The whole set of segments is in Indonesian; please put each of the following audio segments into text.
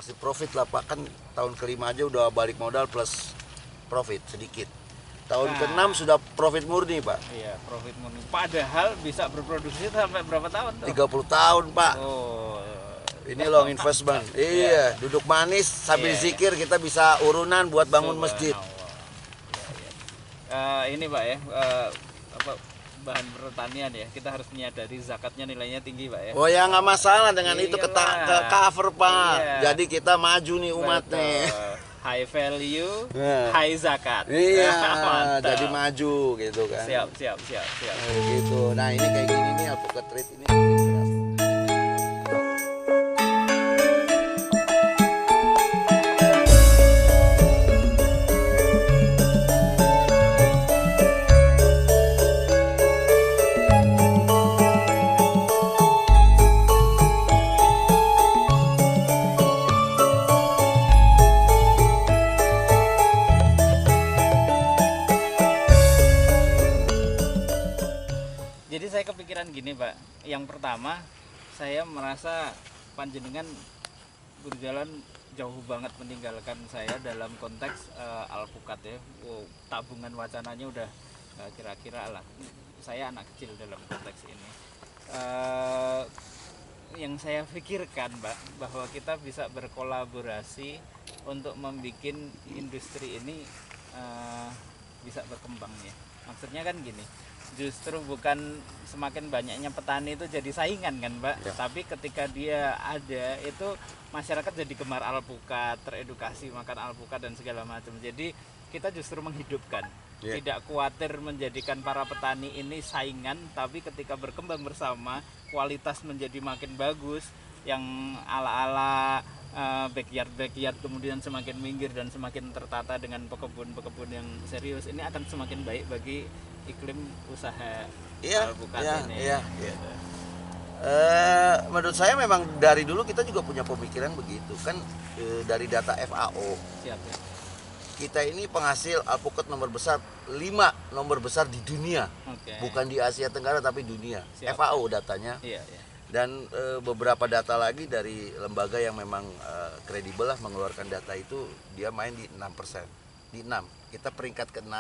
pasti profit lah Pak, kan tahun kelima aja udah balik modal plus profit sedikit. Tahun ke-6 sudah profit murni Pak. Iya, profit murni. Padahal bisa berproduksi sampai berapa tahun tuh? 30 tahun Pak. Oh. Ini long investment. Iya, duduk manis sambil zikir kita bisa urunan buat bangun masjid. Ini Pak ya, apa bahan pertanian ya, kita harus menyadari zakatnya nilainya tinggi Pak ya. Oh ya nggak masalah dengan itu ke Pak. cover Pak. Iya. Jadi kita maju nih umat nih. High value, Nah. high zakat. Iya, Mantap. jadi maju gitu kan. Siap. Gitu. Nah ini kayak gini nih alpukat treat ini. Keras. Jadi saya kepikiran gini Pak, yang pertama saya merasa panjenengan berjalan jauh banget meninggalkan saya dalam konteks alpukat ya. Wow, tabungan wacananya udah kira-kira lah, saya anak kecil dalam konteks ini. Yang saya pikirkan Mbak, bahwa kita bisa berkolaborasi untuk membuat industri ini bisa berkembang ya. Maksudnya kan gini, justru bukan semakin banyaknya petani itu jadi saingan kan Mbak ya. Tapi ketika dia ada itu masyarakat jadi gemar alpukat, teredukasi makan alpukat dan segala macam. Jadi kita justru menghidupkan, tidak khawatir menjadikan para petani ini saingan, tapi ketika berkembang bersama kualitas menjadi makin bagus, yang ala-ala backyard kemudian semakin minggir dan semakin tertata dengan pekebun-pekebun yang serius, ini akan semakin baik bagi iklim usaha alpukat ini. Iya. Menurut saya memang dari dulu kita juga punya pemikiran begitu kan, dari data FAO. Siap, ya. Kita ini penghasil alpukat nomor besar, 5 nomor besar di dunia. Bukan di Asia Tenggara tapi dunia. Siap. FAO datanya. Iya. Dan beberapa data lagi dari lembaga yang memang kredibel lah mengeluarkan data itu, dia main di 6%. Di 6. Kita peringkat ke-6.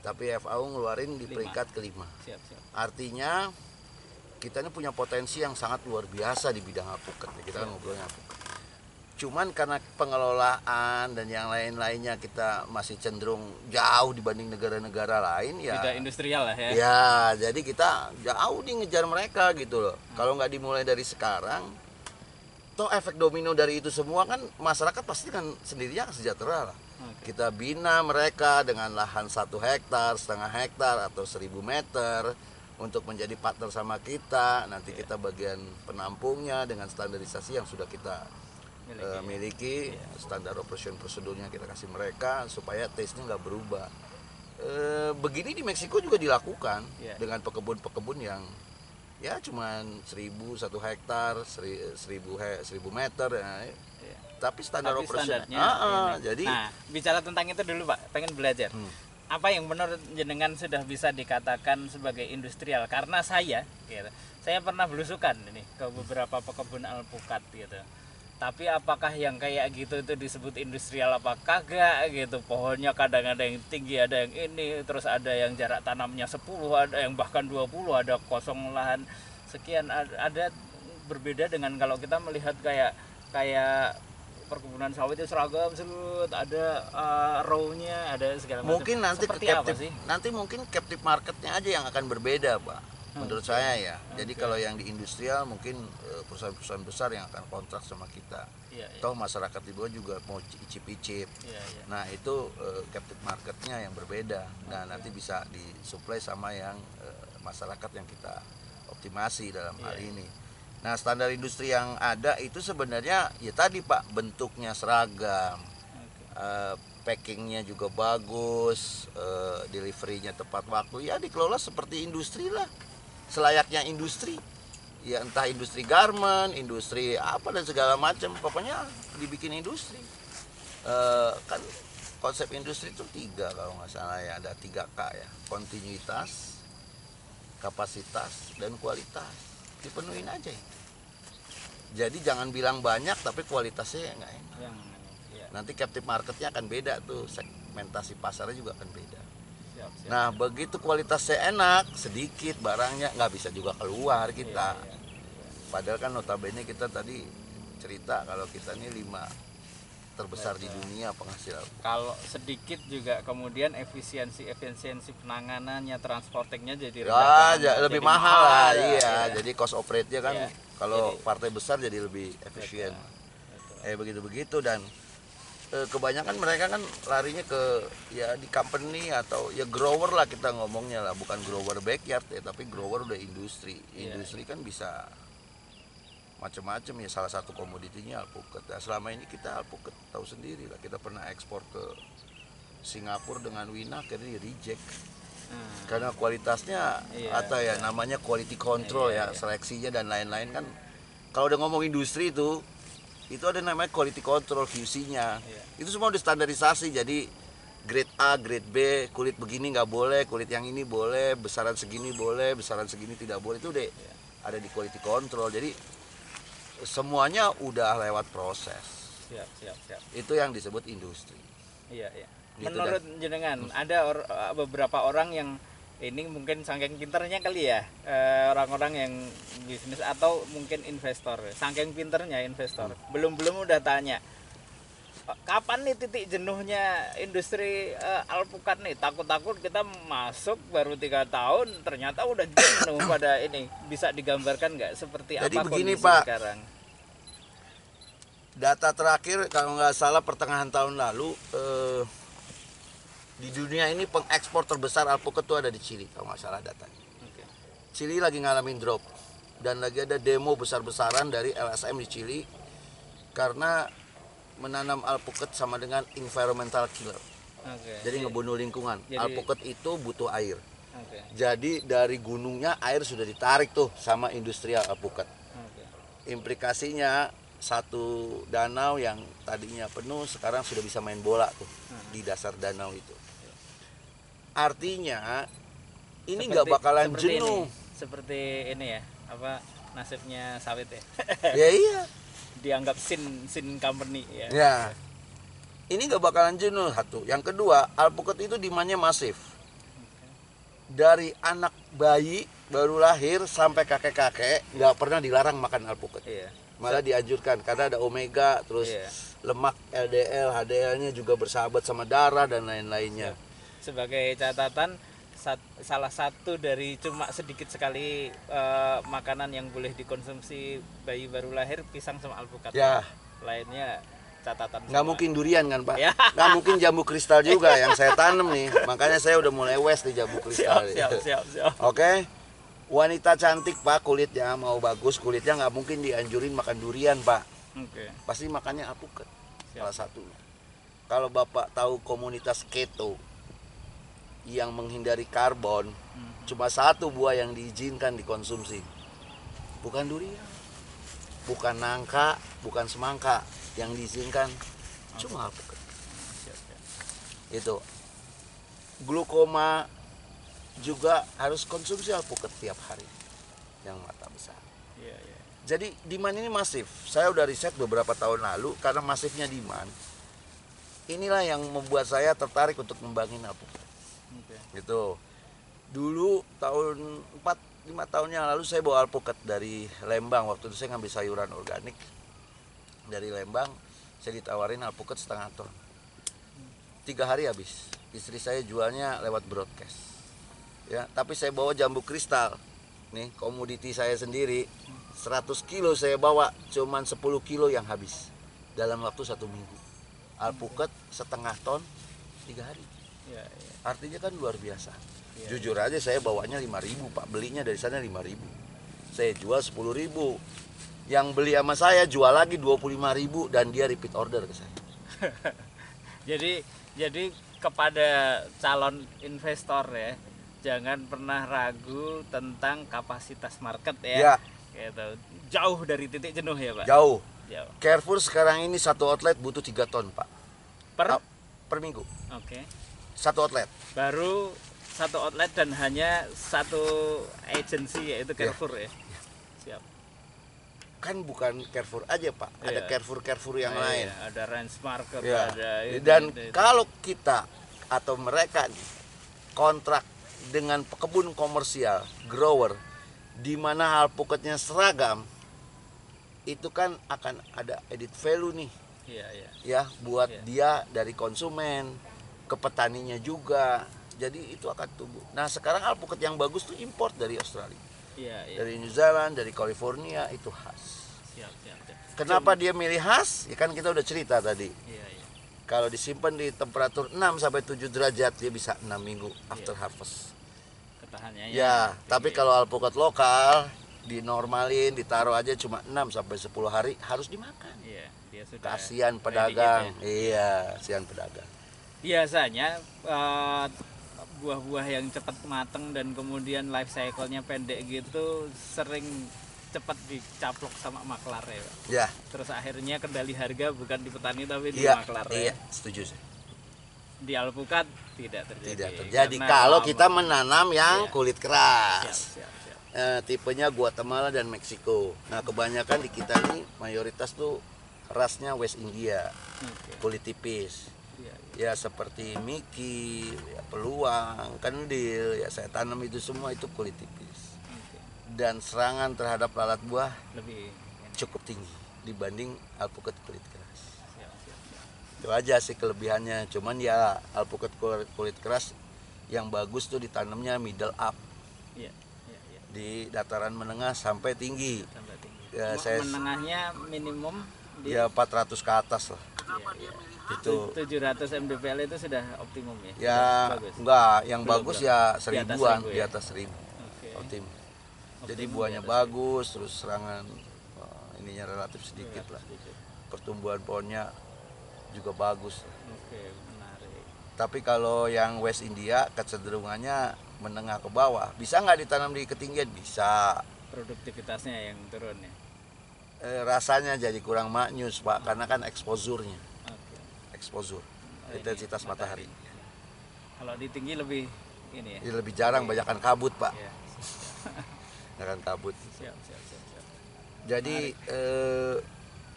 Tapi FAO ngeluarin di peringkat ke-5. Siap. Artinya kita ini punya potensi yang sangat luar biasa di bidang alpukat. Kita kan ngobrolnya alpukat. Cuman karena pengelolaan dan yang lain-lainnya kita masih cenderung jauh dibanding negara-negara lain ya. Tidak industrial lah ya. Ya, jadi kita jauh nih ngejar mereka gitu loh. Kalau nggak dimulai dari sekarang, toh efek domino dari itu semua kan masyarakat pasti kan sendirinya sejahtera lah. Kita bina mereka dengan lahan 1 hektar, setengah hektar atau 1000 meter untuk menjadi partner sama kita. Nanti kita bagian penampungnya dengan standarisasi yang sudah kita miliki, standar operation prosedurnya kita kasih mereka supaya taste-nya nggak berubah. Begini di Meksiko juga dilakukan dengan pekebun-pekebun yang ya cuman 1 hektar, 1000 meter ya. Tapi standar operasional. Jadi nah, bicara tentang itu dulu Pak, pengen belajar. Apa yang menurut jenengan sudah bisa dikatakan sebagai industrial? Karena saya pernah belusukan ini ke beberapa pekebun alpukat gitu. Tapi apakah yang kayak gitu itu disebut industrial apa kagak gitu? Pohonnya kadang ada yang tinggi, ada yang ini, terus ada yang jarak tanamnya 10, ada yang bahkan 20, ada kosong lahan sekian. Ada berbeda dengan kalau kita melihat kayak perkebunan sawit itu seragam serut, ada row-nya, ada segala macam. Mungkin nanti seperti apa sih? Nanti mungkin captive marketnya aja yang akan berbeda Pak. Menurut saya ya. Jadi kalau yang di industrial mungkin perusahaan-perusahaan besar yang akan kontrak sama kita. Toh masyarakat di bawah juga mau icip-icip. Nah itu captive marketnya yang berbeda. Nah nanti bisa disuplai sama yang masyarakat yang kita optimasi dalam hal ini. Nah standar industri yang ada itu sebenarnya ya tadi Pak, bentuknya seragam, packingnya juga bagus, deliverynya tepat waktu, ya dikelola seperti industri lah, selayaknya industri, ya entah industri garment, industri apa dan segala macam, pokoknya dibikin industri. Kan konsep industri itu 3 kalau nggak salah ya, ada 3K ya, kontinuitas, kapasitas dan kualitas, dipenuhin aja ya. Jadi jangan bilang banyak tapi kualitasnya nggak enak. Ya. Nanti captive marketnya akan beda tuh, segmentasi pasarnya juga akan beda. Siap. Nah begitu kualitasnya enak, sedikit barangnya nggak bisa juga keluar kita. Iya. Padahal kan notabene kita tadi cerita kalau kita ini 5 terbesar di dunia penghasil. Kalau sedikit juga kemudian efisiensi penanganannya, transportingnya jadi lebih mahal lah, iya. Jadi cost operate-nya kan kalau partai besar jadi lebih efisien. Begitu dan kebanyakan mereka kan larinya ke ya di company atau ya grower lah kita ngomongnya lah, bukan grower backyard ya, tapi grower udah industri. Industri kan bisa macam-macam ya, salah satu komoditinya alpukat. Nah, selama ini kita alpukat tahu sendiri lah, kita pernah ekspor ke Singapura dengan Wina akhirnya di reject karena kualitasnya atau ya namanya quality control seleksinya dan lain-lain kan. Kalau udah ngomong industri itu ada namanya quality control, QC-nya itu semua udah standarisasi. Jadi grade A, grade B, kulit begini nggak boleh, kulit yang ini boleh, besaran segini boleh, besaran segini tidak boleh, itu udah ada di quality control. Jadi semuanya udah lewat proses. Siap. Itu yang disebut industri. Iya. Gitu. Menurut jenengan ada beberapa orang yang ini mungkin saking pinternya kali ya, orang-orang yang bisnis atau mungkin investor, saking pinternya investor. Belum udah tanya, kapan nih titik jenuhnya industri alpukat nih? Takut kita masuk baru 3 tahun ternyata udah jenuh pada ini. Bisa digambarkan nggak seperti jadi apa begini, kondisi Pak, sekarang? Data terakhir kalau nggak salah pertengahan tahun lalu di dunia ini pengekspor terbesar alpukat itu ada di Chili kalau nggak salah datanya. Chili lagi ngalamin drop dan lagi ada demo besar-besaran dari LSM di Chili karena menanam alpukat sama dengan environmental killer. Jadi ngebunuh lingkungan. Alpukat itu butuh air. Jadi dari gunungnya air sudah ditarik tuh sama industrial alpukat. Implikasinya satu danau yang tadinya penuh sekarang sudah bisa main bola tuh di dasar danau itu. Artinya ini nggak bakalan jenuh. Seperti ini ya, apa nasibnya sawit ya? Iya. Dianggap sin company ya. Ya. Ini nggak bakalan jenuh satu. Yang kedua, alpukat itu demandnya masif. Dari anak bayi baru lahir sampai kakek-kakek nggak pernah dilarang makan alpukat. Malah dianjurkan karena ada omega, terus lemak LDL, HDL-nya juga bersahabat sama darah dan lain-lainnya. Sebagai catatan, salah satu dari cuma sedikit sekali makanan yang boleh dikonsumsi bayi baru lahir pisang sama alpukat. Lainnya catatan. Nggak mungkin durian kan, Pak? Nggak mungkin jambu kristal juga yang saya tanam nih. Makanya saya udah mulai west di jambu kristal. Siap. Oke. Wanita cantik, Pak, kulitnya mau bagus, kulitnya nggak mungkin dianjurin makan durian, Pak. Pasti makannya alpukat. Salah satunya. Kalau Bapak tahu komunitas keto yang menghindari karbon, cuma satu buah yang diizinkan dikonsumsi. Bukan durian, bukan nangka, bukan semangka. Yang diizinkan cuma alpukat. Itu. Glukoma juga harus konsumsi alpukat tiap hari yang mata besar. Jadi demand ini masif. Saya udah riset beberapa tahun lalu karena masifnya demand. Inilah yang membuat saya tertarik untuk ngembangin alpukat. Gitu. Dulu tahun 4-5 tahun yang lalu saya bawa alpukat dari Lembang. Waktu itu saya ngambil sayuran organik dari Lembang. Saya ditawarin alpukat 1/2 ton. 3 hari habis. Istri saya jualnya lewat broadcast. Ya, tapi saya bawa jambu kristal. Nih, komoditi saya sendiri. 100 kilo saya bawa, cuman 10 kilo yang habis dalam waktu 1 minggu. Alpukat 1/2 ton 3 hari. Artinya kan luar biasa. Jujur aja saya bawanya 5.000, Pak. Belinya dari sana 5.000. Saya jual 10.000. Yang beli sama saya jual lagi 25.000 dan dia repeat order ke saya. Jadi kepada calon investor ya, jangan pernah ragu tentang kapasitas market ya. Gitu. Jauh dari titik jenuh ya, Pak. Jauh. Carrefour sekarang ini satu outlet butuh 3 ton, Pak. Per minggu. Satu outlet. Baru satu outlet dan hanya satu agensi yaitu Carrefour ya. Siap. kan bukan Carrefour aja Pak, ada Carrefour yang lain. Ada Range Market, ada dan kalau kita atau mereka kontrak dengan kebun komersial, grower, di mana alpukatnya seragam, itu kan akan ada edit value nih. Ya, buat dia dari konsumen ke petaninya juga. Jadi itu akan tumbuh. Nah, sekarang alpukat yang bagus tuh import dari Australia. Dari New Zealand, dari California, itu khas. Kenapa dia milih khas? Ya kan kita udah cerita tadi. Kalau disimpan di temperatur 6 sampai 7 derajat dia bisa 6 minggu after harvest. Ketahanannya. Ya, tapi kalau alpukat lokal dinormalin, ditaruh aja cuma 6 sampai 10 hari harus dimakan. Dia sudah kasihan pedagang. Kasihan pedagang. Biasanya buah-buah yang cepat matang dan kemudian life cycle-nya pendek gitu sering cepat dicaplok sama maklar ya, Pak. Terus akhirnya kendali harga bukan di petani tapi di maklar. Setuju sih. Di alpukat tidak terjadi. Kalau kita menanam yang kulit keras. Tipenya Guatemala dan Meksiko. Nah, kebanyakan di kita ini mayoritas tuh rasnya West India. Kulit tipis. Ya seperti Mickey, Peluang, Kendil, ya saya tanam itu semua itu kulit tipis. Dan serangan terhadap lalat buah lebih cukup tinggi dibanding alpukat kulit keras. Itu aja sih kelebihannya. Cuman ya alpukat kulit keras yang bagus tuh ditanamnya middle up. Di dataran menengah sampai tinggi. Ya, menengahnya minimum ya 400 ke atas lah. Itu 700 mdpl itu sudah optimum ya? Ya enggak, yang bagus ya 1000-an, di atas 1000. Optimum. Jadi buahnya bagus, terus serangan ininya relatif sedikit lah. Pertumbuhan pohonnya juga bagus. Menarik. Tapi kalau yang West India kecenderungannya menengah ke bawah. Bisa nggak ditanam di ketinggian? Bisa. Produktivitasnya yang turun ya? Rasanya jadi kurang maknyus Pak, karena kan exposure-nya. Exposure, intensitas matahari. Kalau di tinggi lebih ini ya? Lebih jarang, banyakkan kabut Pak. Banyakkan kabut. Siap. Jadi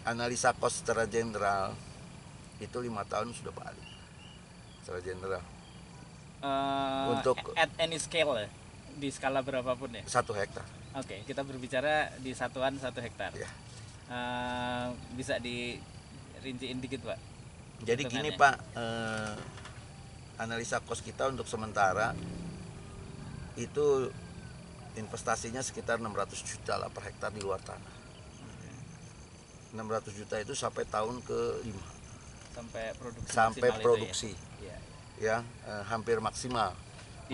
analisa cost secara general itu 5 tahun sudah balik. Secara general. Untuk at any scale ya? Di skala berapapun ya? 1 hektar. Oke, kita berbicara di satuan 1 hektar. Bisa dirinciin dikit Pak? Jadi gini Pak, analisa cost kita untuk sementara itu investasinya sekitar 600 juta lah per hektar di luar tanah. 600 juta itu sampai tahun ke-5. Sampai produksi. Ya, hampir maksimal.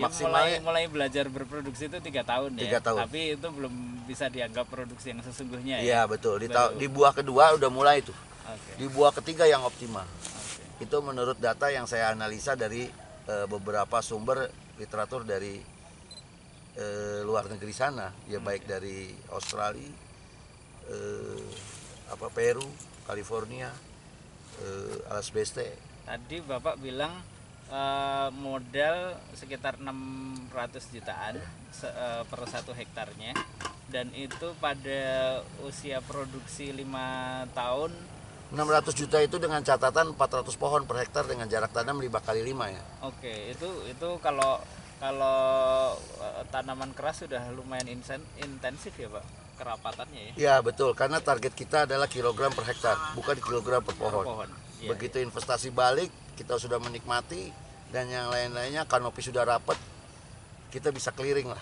Mulai belajar berproduksi itu 3 tahun ya. 3 tahun. Tapi itu belum bisa dianggap produksi yang sesungguhnya ya. Iya betul. Di buah kedua udah mulai tuh. Di buah ketiga yang optimal. Itu menurut data yang saya analisa dari beberapa sumber literatur dari luar negeri sana, ya baik dari Australia, Peru, California, Alas Beste. Tadi Bapak bilang modal sekitar 600 jutaan per 1 hektarnya, dan itu pada usia produksi 5 tahun. 600 juta itu dengan catatan 400 pohon per hektar dengan jarak tanam 5 kali 5 ya. Oke, itu kalau tanaman keras sudah lumayan intensif ya Pak, kerapatannya ya. Ya betul, karena target kita adalah kilogram per hektar, bukan kilogram per pohon. Begitu investasi balik, kita sudah menikmati, dan yang lain-lainnya kanopi sudah rapat, kita bisa clearing lah.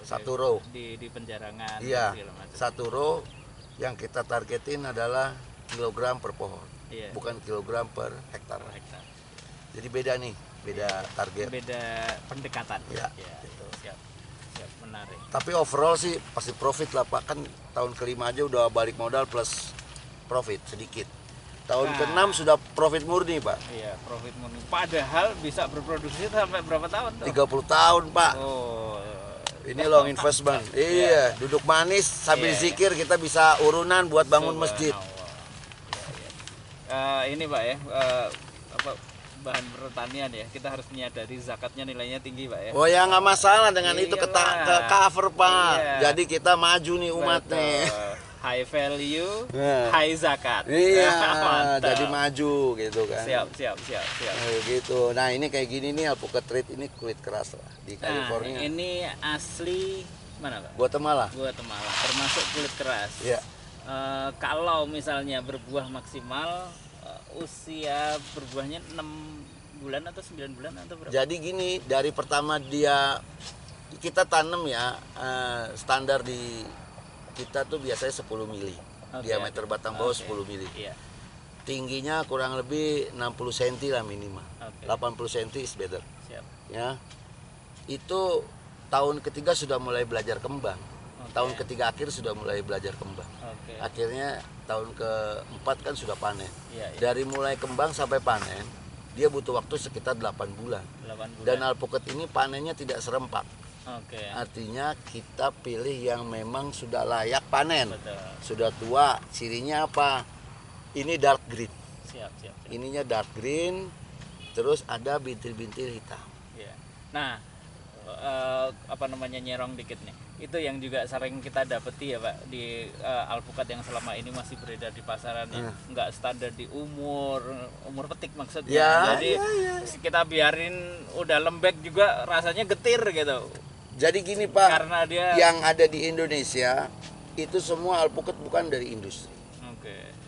Satu row di penjarangan. Iya, satu row yang kita targetin adalah kilogram per pohon, bukan kilogram per hektar. Jadi beda nih, beda target, beda pendekatan. Gitu. Siap, menarik. Tapi overall sih pasti profit lah Pak, kan tahun ke-5 aja udah balik modal plus profit sedikit. Tahun ke-6 sudah profit murni Pak. Iya, profit murni. Padahal bisa berproduksi sampai berapa tahun tuh? 30 tahun Pak. Ini long investment. Iya, duduk manis sambil zikir, kita bisa urunan buat bangun masjid. Ini Pak ya, bahan pertanian ya, kita harus menyadari zakatnya nilainya tinggi Pak ya. Oh ya, nggak masalah dengan itu, ke cover Pak. Jadi kita maju nih umat nih. high value, Nah. high zakat. Iya, Mantap. jadi maju gitu kan. Siap. Gitu. Nah ini kayak gini nih alpukat red ini kulit keras lah di Nah, California. ini asli mana, Pak? Guatemala. Guatemala, termasuk kulit keras. Iya. Kalau misalnya berbuah maksimal, usia berbuahnya 6 bulan atau 9 bulan atau berapa? Jadi gini, dari pertama kita tanam ya, standar di kita tuh biasanya 10 mili. Diameter batang bawah 10 mili. Iya. Tingginya kurang lebih 60 cm lah minimal. 80 cm is better. Siap. Ya. Itu tahun ketiga sudah mulai belajar kembang. Tahun ketiga akhir sudah mulai belajar kembang. Akhirnya tahun keempat kan sudah panen. Iya. Dari mulai kembang sampai panen, dia butuh waktu sekitar 8 bulan. Dan alpukat ini panennya tidak serempak. Artinya kita pilih yang memang sudah layak panen. Betul. Sudah tua, cirinya apa? Ini dark green. Siap. Ininya dark green, terus ada bintil-bintil hitam. Iya. Nah, nyerong dikit nih. Itu yang juga sering kita dapeti ya, Pak, di alpukat yang selama ini masih beredar di pasaran ya. Nggak standar di umur petik maksudnya. Ya, jadi kita biarin udah lembek juga rasanya getir gitu. Jadi gini Pak, karena dia yang ada di Indonesia itu semua alpukat bukan dari industri.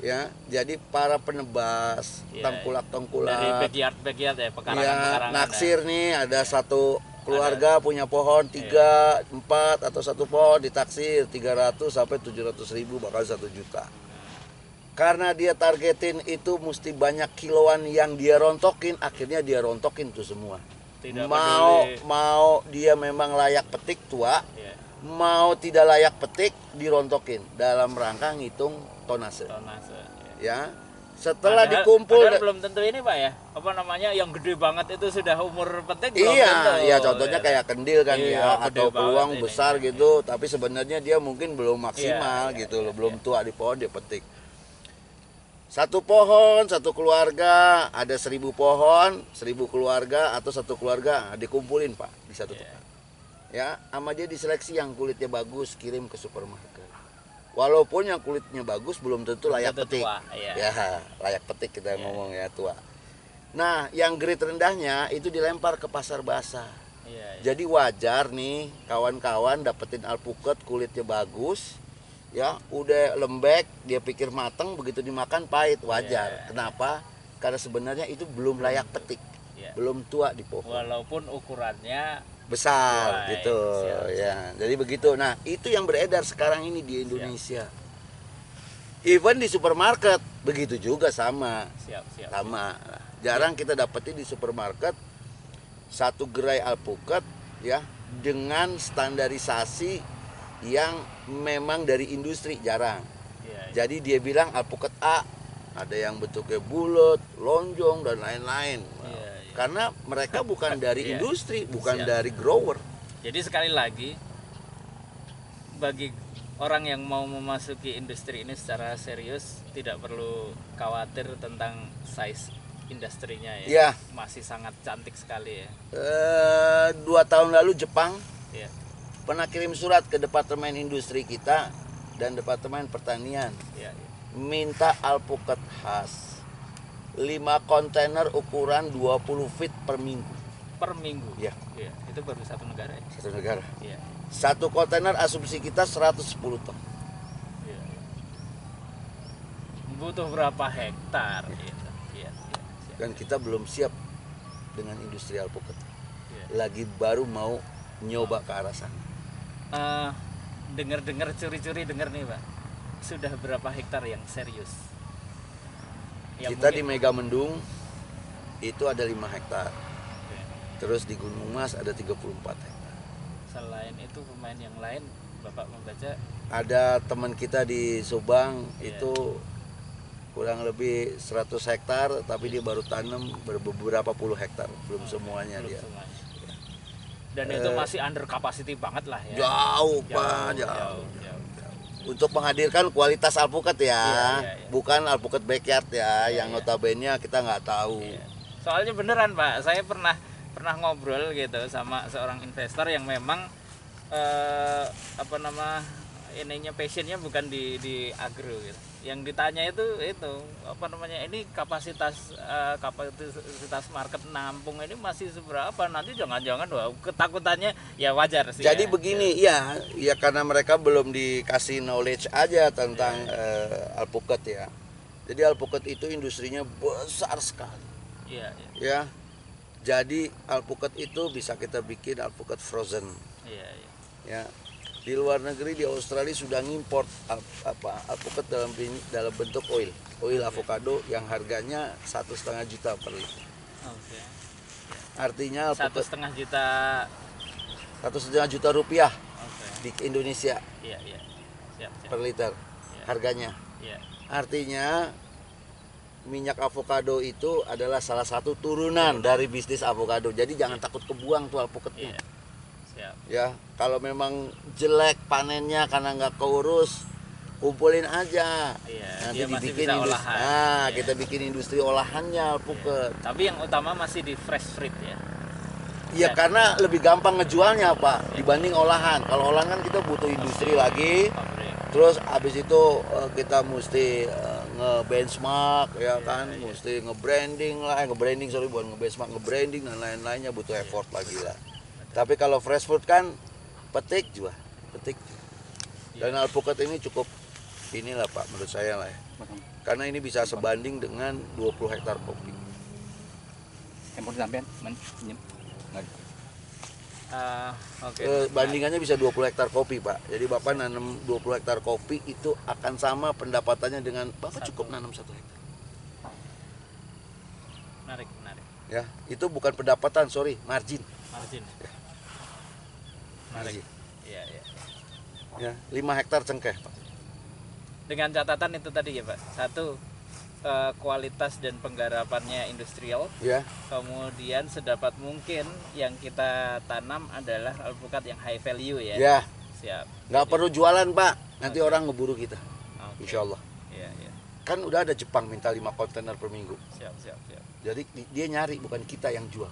Ya, jadi para penebas, tengkulak-tengkulak dari backyard ya, pekarangan-pekarangan. Naksir nih ada satu keluarga punya pohon 3, 4 atau satu pohon ditaksir 300 sampai 700 ribu, bahkan 1 juta. Karena dia targetin itu mesti banyak kiloan yang dia rontokin, akhirnya dia rontokin tuh semua. Mau dia memang layak petik tua, mau tidak layak petik dirontokin dalam rangka ngitung tonase. Ya. Setelah dikumpul belum tentu ini Pak ya, yang gede banget itu sudah umur petik belum iya tentu. Ya contohnya kayak kendil kan ya, atau peluang besar ini. gitu, tapi sebenarnya dia mungkin belum maksimal gitu loh, belum tua di pohon dia petik. Satu pohon, satu keluarga, ada 1000 pohon, 1000 keluarga atau satu keluarga dikumpulin Pak di satu tempat. Ya, sama dia diseleksi yang kulitnya bagus, kirim ke supermarket. Walaupun yang kulitnya bagus belum tentu layak petik. Ya, layak petik kita ngomong ya, tua. Nah, yang grade rendahnya itu dilempar ke pasar basah. Jadi wajar nih kawan-kawan dapetin alpukat kulitnya bagus, ya udah lembek, dia pikir mateng, begitu dimakan pahit, wajar. Kenapa? Karena sebenarnya itu belum layak petik, belum tua di pohon. Walaupun ukurannya besar gitu ya. Jadi begitu. Nah, itu yang beredar sekarang ini di Indonesia. Even di supermarket begitu juga sama. Sama. Jarang kita dapetin di supermarket satu gerai alpukat ya dengan standarisasi yang memang dari industri, jarang. Jadi dia bilang alpukat A, ada yang bentuknya bulat, lonjong dan lain-lain. Karena mereka bukan dari industri, bukan dari grower. Jadi sekali lagi, bagi orang yang mau memasuki industri ini secara serius, tidak perlu khawatir tentang size industrinya ya. Masih sangat cantik sekali ya. 2 tahun lalu Jepang pernah kirim surat ke Departemen Industri kita dan Departemen Pertanian, minta alpukat khas 5 kontainer ukuran 20 feet per minggu. Per minggu? Ya. Itu baru satu negara ya? Satu negara. Satu kontainer asumsi kita 110 ton. Butuh berapa hektar? Dan kita belum siap dengan industri alpukat. Lagi baru mau nyoba ke arah sana. Dengar-dengar curi-curi dengar nih Pak, sudah berapa hektar yang serius? Kita di Megamendung itu ada 5 hektar. Terus di Gunung Mas ada 34 hektar. Selain itu pemain yang lain Bapak membaca? Ada teman kita di Subang itu kurang lebih 100 hektar, tapi dia baru tanam beberapa puluh hektar, belum semuanya dia. Dan itu masih under capacity banget lah ya. Jauh. Untuk menghadirkan kualitas alpukat bukan alpukat backyard yang notabene kita nggak tahu. Soalnya beneran Pak, saya pernah ngobrol gitu sama seorang investor yang memang ininya passionnya bukan di agro gitu. Yang ditanya itu apa namanya, ini kapasitas market nampung ini masih seberapa, nanti jangan-jangan wah, ketakutannya ya wajar sih. Jadi begini ya karena mereka belum dikasih knowledge aja tentang alpukat ya. Jadi alpukat itu industrinya besar sekali. Ya. Jadi alpukat itu bisa kita bikin alpukat frozen. Ya. Di luar negeri, di Australia sudah ngimport alpukat dalam bentuk oil avocado yang harganya 1,5 juta per liter. Artinya alpukat 1,5 juta rupiah di Indonesia per liter harganya. Artinya minyak avocado itu adalah salah satu turunan dari bisnis avocado. Jadi jangan takut kebuang tuh alpukatnya. Ya, kalau memang jelek panennya karena nggak keurus, kumpulin aja. Nanti dibikin industri. Kita bikin industri olahannya alpukat. Tapi yang utama masih di fresh fruit ya. Iya, karena lebih gampang ngejualnya Pak dibanding olahan. Kalau olahan kan kita butuh industri lagi. Terus habis itu kita mesti nge-benchmark ya kan, mesti nge-branding dan lain-lainnya, butuh effort lagi lah. Tapi kalau fresh fruit kan petik. Dan alpukat ini cukup inilah Pak menurut saya lah ya. Karena ini bisa sebanding dengan 20 hektar kopi. Bandingannya bisa 20 hektar kopi Pak. Jadi Bapak nanam 20 hektar kopi itu akan sama pendapatannya dengan Bapak cukup nanam 1 hektar. Menarik. Ya, itu bukan pendapatan, margin. Menarik. Ya, 5 hektar cengkeh Pak. Dengan catatan itu tadi ya Pak. Satu, kualitas dan penggarapannya industrial. Kemudian sedapat mungkin yang kita tanam adalah alpukat yang high value ya. Siap. Nggak perlu jualan Pak, nanti orang ngeburu kita. Insya Allah. Kan udah ada Jepang minta 5 kontainer per minggu. Siap. Jadi dia nyari, bukan kita yang jual.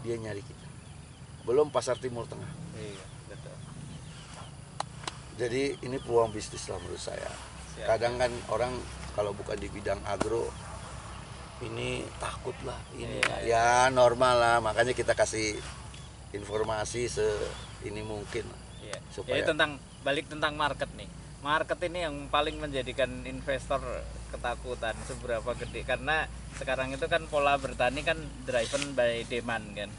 Dia nyari kita. Belum pasar Timur Tengah. Betul. Jadi ini peluang bisnis lah menurut saya. Kadang kan orang kalau bukan di bidang agro ini takut lah, ini ya normal lah, makanya kita kasih informasi ini mungkin supaya balik tentang market nih. Market ini yang paling menjadikan investor ketakutan seberapa gede, karena sekarang itu kan pola bertani kan driven by demand kan.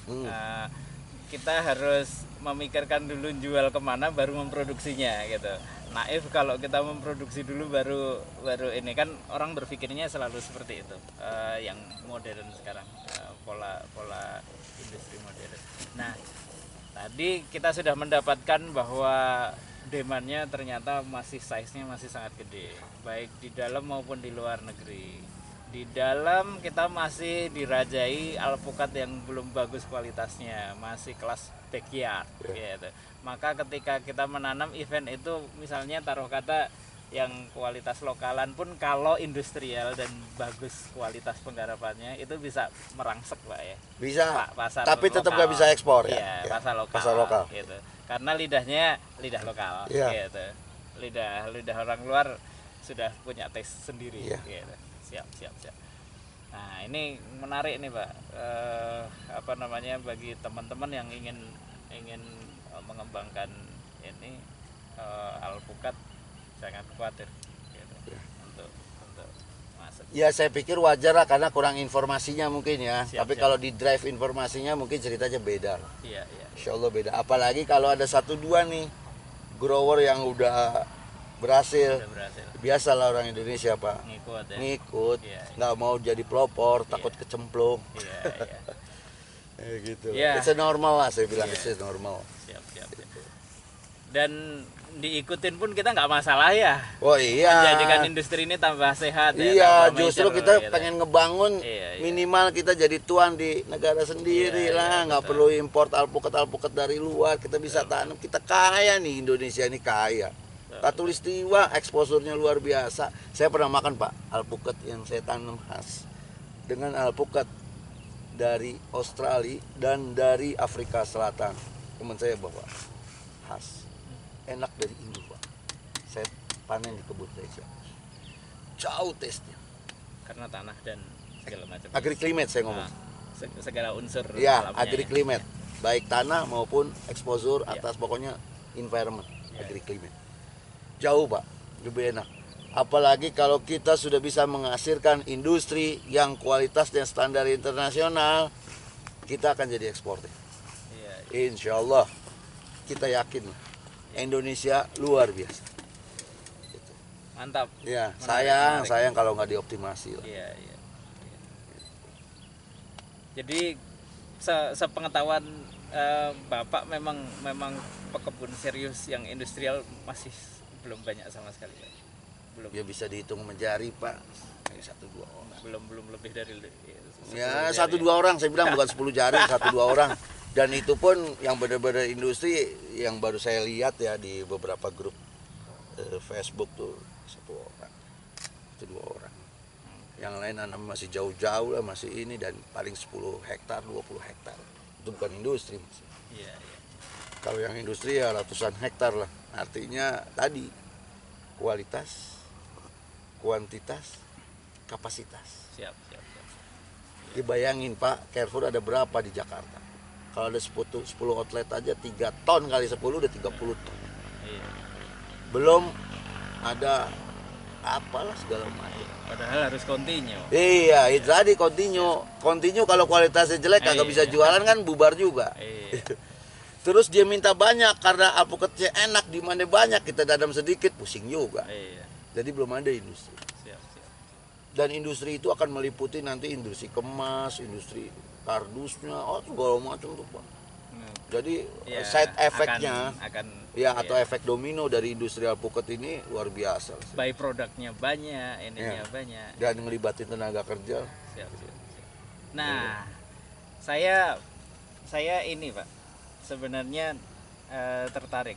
Kita harus memikirkan dulu jual kemana baru memproduksinya gitu. Naif kalau kita memproduksi dulu baru ini, kan orang berpikirnya selalu seperti itu. Yang modern sekarang, pola industri modern. Nah, tadi kita sudah mendapatkan bahwa demandnya ternyata size-nya masih sangat gede, baik di dalam maupun di luar negeri. Di dalam kita masih dirajai alpukat yang belum bagus kualitasnya, masih kelas backyard gitu. Maka ketika kita menanam event itu, misalnya taruh kata yang kualitas lokalan pun, kalau industrial dan bagus kualitas penggarapannya itu bisa merangsek Pak ya. Bisa. Pasar tapi tetap nggak bisa ekspor ya. Pasar lokal. Gitu. Karena lidah lokal gitu. Lidah orang luar sudah punya taste sendiri gitu. Siap. Nah, ini menarik nih Pak. Bagi teman-teman yang ingin mengembangkan ini alpukat, jangan khawatir gitu, untuk masuk. Ya, saya pikir wajar lah karena kurang informasinya mungkin ya. Tapi kalau di drive informasinya mungkin ceritanya beda. Insya Allah beda. Apalagi kalau ada 1-2 nih grower yang udah berhasil. Biasalah orang Indonesia Pak, ngikut. Nggak mau jadi pelopor, takut kecemplung. Gitu. Itu normal lah, saya bilang itu normal. Siap. Dan diikutin pun kita nggak masalah ya. Menjadikan industri ini tambah sehat. Justru kita pengen ngebangun minimal kita jadi tuan di negara sendiri lah, nggak perlu import alpukat dari luar. Kita bisa tanam, kita kaya nih, Indonesia ini kaya. Katulistiwa eksposurnya luar biasa. Saya pernah makan Pak alpukat yang saya tanam khas dengan alpukat dari Australia dan dari Afrika Selatan. Teman saya bawa khas, enak dari Indo Pak. saya panen di kebun saya jauh tesnya. Karena tanah dan segala macam. Agriclimate saya ngomong. Segala unsur Ya, alamnya agriclimate. ya. Baik tanah maupun exposure Ya. atas, pokoknya environment, Ya. agriclimate. Jauh, Pak. Lebih enak. Apalagi kalau kita sudah bisa menghasilkan industri yang kualitas dan standar internasional, kita akan jadi eksportir. Iya. Insya Allah, kita yakin Indonesia luar biasa. Mantap. Ya, Menarik. sayang kalau nggak dioptimasi lah. Iya. Jadi sepengetahuan Bapak memang pekebun serius yang industrial masih belum banyak sama sekali, Pak. Belum. Ya bisa dihitung menjari, Pak. 1-2 orang. Belum lebih dari Ya 1-2 orang, saya bilang bukan 10 jari, 1-2 orang. Dan itu pun yang benar-benar industri yang baru saya lihat ya di beberapa grup Facebook tuh 1 orang, 1-2 orang. Yang lain anak masih jauh-jauh lah, masih ini, dan paling 10 hektar, 20 hektar. Itu bukan industri. Iya. Kalau yang industri ya ratusan hektar lah. Artinya tadi kualitas, kuantitas, kapasitas. Siap. Dibayangin Pak, Carrefour ada berapa di Jakarta? Kalau ada 10 outlet aja 3 ton kali 10 udah 30 ton. Iya. Belum ada apalah segala macam. Padahal harus continue. Iya, itu tadi continue kalau kualitasnya jelek kagak bisa jualan kan bubar juga. Iya. Terus dia minta banyak karena alpukatnya enak, di mana banyak kita dadam sedikit pusing juga. Iya. Jadi belum ada industri. Siap. Dan industri itu akan meliputi nanti industri kemas, industri kardusnya, segala macam tuh Pak. Jadi Ya, side efeknya akan atau efek domino dari industri alpukat ini luar biasa. by produknya banyak, ininya banyak. Dan ngelibatin tenaga kerja. Siap. Nah, saya ini Pak, sebenarnya tertarik.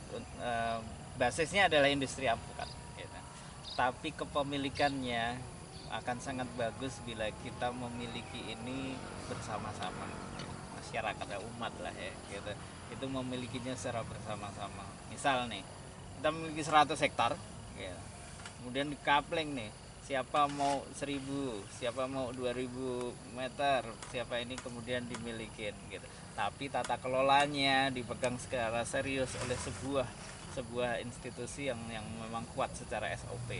Basisnya adalah industri alpukat, gitu. Tapi kepemilikannya akan sangat bagus bila kita memiliki ini bersama-sama, masyarakat umat lah ya, gitu. Itu memilikinya secara bersama-sama. Misal nih, kita memiliki 100 hektar, gitu. Kemudian di coupling nih, siapa mau 1000, siapa mau 2000 meter, siapa ini kemudian dimilikin, gitu. Tapi tata kelolanya dipegang secara serius oleh sebuah institusi yang memang kuat secara SOP,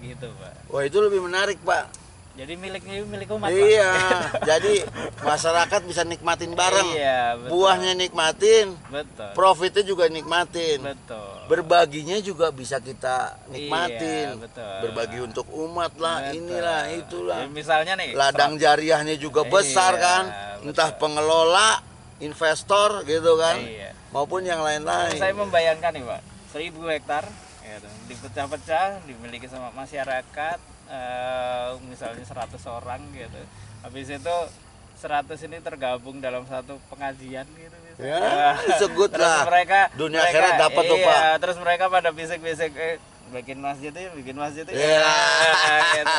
gitu Pak. Wah itu lebih menarik Pak. Jadi milik umat. Iya, Pak. jadi masyarakat bisa nikmatin bareng. Iya, betul. Buahnya nikmatin, Betul. profitnya juga nikmatin. Betul. Berbaginya juga bisa kita nikmatin. Iya, betul. Berbagi untuk umat lah, Betul. inilah, itulah. Ya, misalnya nih, Ladang jariahnya juga besar Iya, kan, entah betul. pengelola, investor gitu kan, Iya. maupun yang lain-lain. Saya membayangkan nih Pak, 1000 hektar, gitu, dipecah-pecah, dimiliki sama masyarakat. Misalnya 100 orang gitu. Habis itu 100 ini tergabung dalam satu pengajian gitu misalnya. Ya, sebut Terus lah. Dunia akhirat dapat tuh, Pak. Terus mereka pada bisik-bisik bikin masjid ya. Ya. Gitu.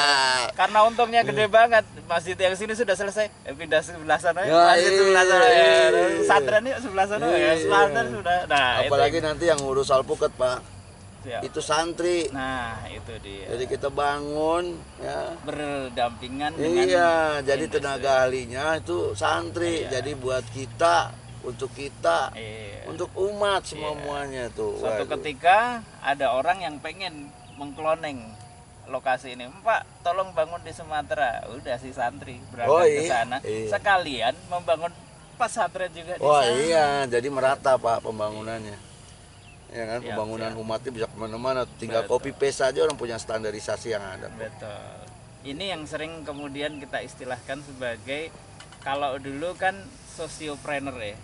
Karena untungnya gede banget. Masjid yang sini sudah selesai, pindah sebelah sana ya. Ya, Masjid sebelah sana ya. iya. Pesantren yuk sebelah sana ya. Iya. Pesantren sudah. Nah, Apalagi itu. nanti yang ngurus alpukat Pak, Siap. itu santri. Nah, itu dia. Jadi kita bangun ya. Berdampingan dengan Iya, jadi industri. tenaga ahlinya itu santri. Iya. Jadi buat kita, untuk kita, Iya. untuk umat semuanya tuh. Suatu Waduh. ketika ada orang yang pengen mengkloning lokasi ini, Pak, tolong bangun di Sumatera. Udah si santri berangkat ke sana. Iya. Sekalian membangun pesantren juga di Wah sana. iya, jadi merata Pak pembangunannya. Ya kan, Siap, pembangunan siap. umatnya bisa kemana-mana. Tinggal Betul. copy paste saja orang punya standarisasi yang ada. Betul. Ini yang sering kemudian kita istilahkan sebagai, kalau dulu kan sosiopreneur ya.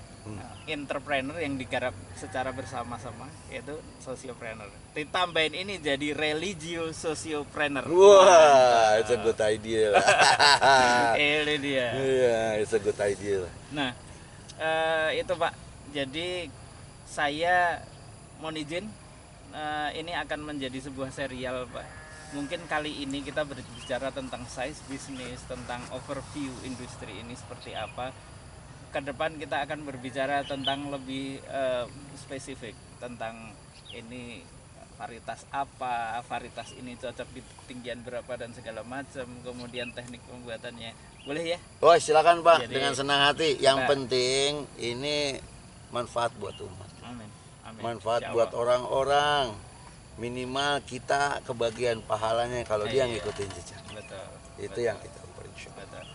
Entrepreneur yang digarap secara bersama-sama, yaitu sosiopreneur. Ditambahin ini jadi religio sosiopreneur. Wah, it's a good idea. Ini dia. Iya, it's a good idea. Nah, itu Pak. Jadi saya mohon izin, ini akan menjadi sebuah serial Pak. Mungkin kali ini kita berbicara tentang size bisnis, tentang overview industri ini seperti apa. Ke depan kita akan berbicara tentang lebih spesifik tentang ini varietas apa, varietas ini cocok di ketinggian berapa dan segala macam, kemudian teknik pembuatannya. Boleh ya? Oh, silakan Pak. Jadi, dengan senang hati. Yang penting ini manfaat buat umat. Amin. Amin. Manfaat buat orang-orang. Minimal kita kebagian pahalanya kalau dia ngikutin jejak. Betul. Itu yang kita ukur. Betul.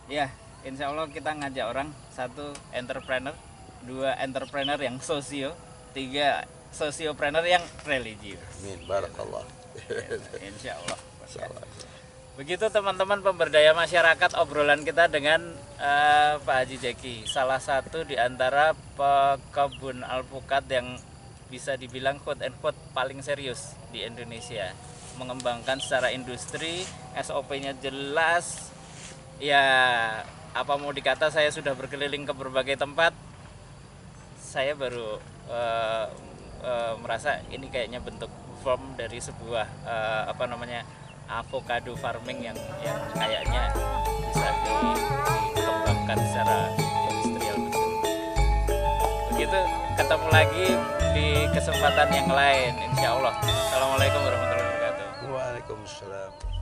Ya, insya Allah kita ngajak orang, 1 entrepreneur, 2 entrepreneur yang sosio, 3 sosiopreneur yang religius. Amin. Barakallah. Insya Allah. Begitu teman-teman pemberdaya masyarakat, obrolan kita dengan Pak Haji Jeki, salah satu di antara pekebun alpukat yang bisa dibilang quote and quote paling serius di Indonesia, mengembangkan secara industri, SOP-nya jelas. Ya, apa mau dikata, saya sudah berkeliling ke berbagai tempat, saya baru merasa ini kayaknya bentuk form dari sebuah avocado farming yang kayaknya bisa dikembangkan secara industrial betul. Begitu, ketemu lagi di kesempatan yang lain insya Allah. Assalamualaikum warahmatullahi wabarakatuh. Waalaikumsalam.